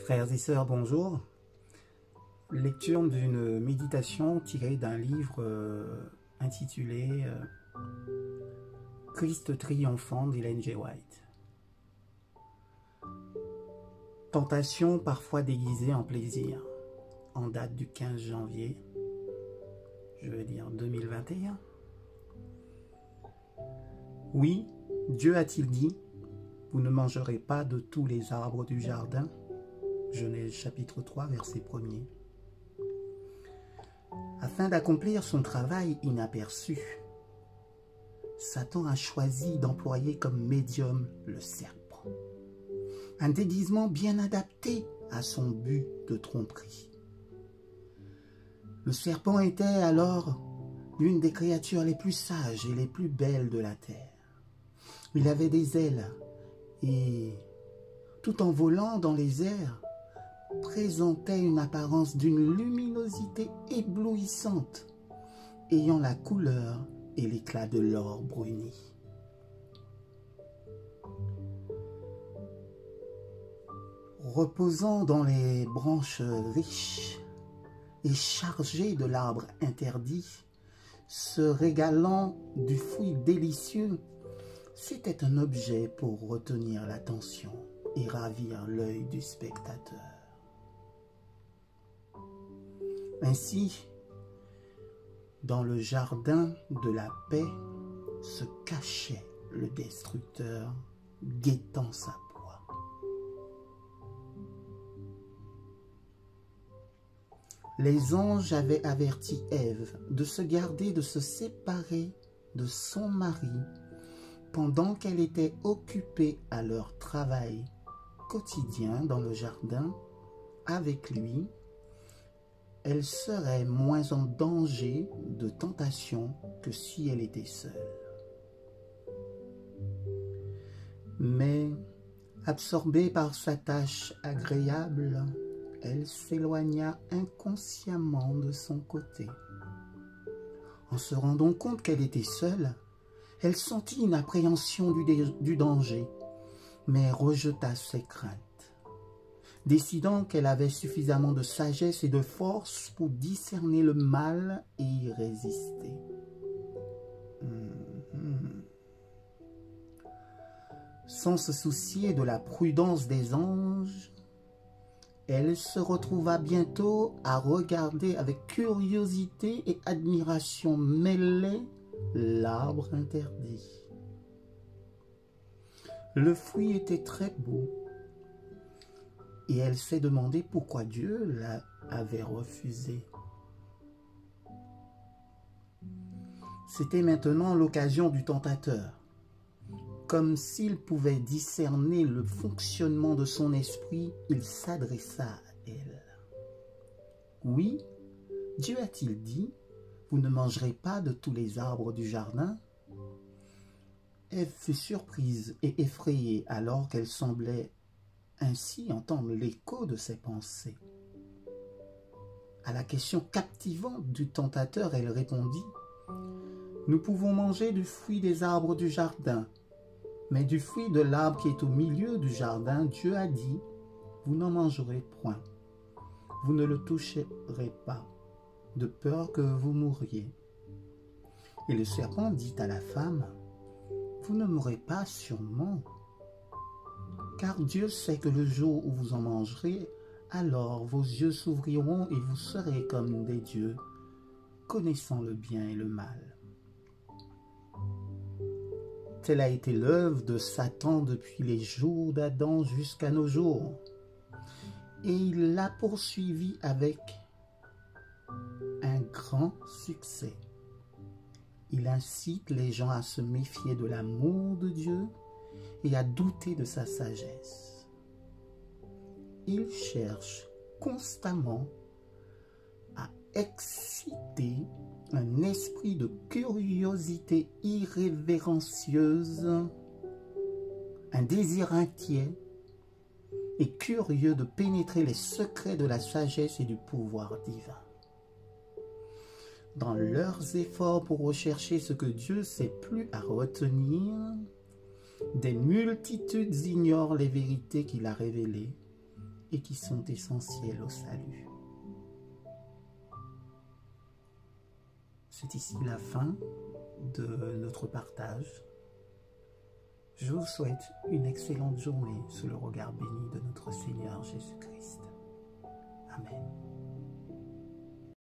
Frères et sœurs, bonjour. Lecture d'une méditation tirée d'un livre intitulé Christ triomphant d'Ellen G. White. Tentation parfois déguisée en plaisir, en date du 15 janvier, je veux dire 2021. Oui, Dieu a-t-il dit, vous ne mangerez pas de tous les arbres du jardin? Genèse chapitre 3, verset 1er. Afin d'accomplir son travail inaperçu, Satan a choisi d'employer comme médium le serpent. Un déguisement bien adapté à son but de tromperie. Le serpent était alors l'une des créatures les plus sages et les plus belles de la terre. Il avait des ailes et, tout en volant dans les airs, présentait une apparence d'une luminosité éblouissante, ayant la couleur et l'éclat de l'or bruni. Reposant dans les branches riches et chargé de l'arbre interdit, se régalant du fruit délicieux, c'était un objet pour retenir l'attention et ravir l'œil du spectateur. Ainsi, dans le jardin de la paix se cachait le destructeur, guettant sa proie. Les anges avaient averti Ève de se garder de se séparer de son mari pendant qu'elle était occupée à leur travail quotidien dans le jardin. Avec lui, elle serait moins en danger de tentation que si elle était seule. Mais, absorbée par sa tâche agréable, elle s'éloigna inconsciemment de son côté. En se rendant compte qu'elle était seule, elle sentit une appréhension du danger, mais rejeta ses craintes, décidant qu'elle avait suffisamment de sagesse et de force pour discerner le mal et y résister. Sans se soucier de la prudence des anges, elle se retrouva bientôt à regarder avec curiosité et admiration mêlée l'arbre interdit. Le fruit était très beau, et elle s'est demandé pourquoi Dieu l'avait refusé. C'était maintenant l'occasion du tentateur. Comme s'il pouvait discerner le fonctionnement de son esprit, il s'adressa à elle. Oui, Dieu a-t-il dit, vous ne mangerez pas de tous les arbres du jardin? Ève fut surprise et effrayée alors qu'elle semblait ainsi entendre l'écho de ses pensées. À la question captivante du tentateur, elle répondit, « Nous pouvons manger du fruit des arbres du jardin, mais du fruit de l'arbre qui est au milieu du jardin, Dieu a dit, vous n'en mangerez point. Vous ne le toucherez pas, de peur que vous mouriez. » Et le serpent dit à la femme, « Vous ne mourrez pas sûrement, car Dieu sait que le jour où vous en mangerez, alors vos yeux s'ouvriront et vous serez comme des dieux, connaissant le bien et le mal. » Telle a été l'œuvre de Satan depuis les jours d'Adam jusqu'à nos jours. Et il l'a poursuivi avec un grand succès. Il incite les gens à se méfier de l'amour de Dieu et à douter de sa sagesse. Il cherche constamment à exciter un esprit de curiosité irrévérencieuse, un désir inquiet et curieux de pénétrer les secrets de la sagesse et du pouvoir divin. Dans leurs efforts pour rechercher ce que Dieu sait plus à retenir, des multitudes ignorent les vérités qu'il a révélées et qui sont essentiels au salut. C'est ici la fin de notre partage. Je vous souhaite une excellente journée sous le regard béni de notre Seigneur Jésus-Christ. Amen.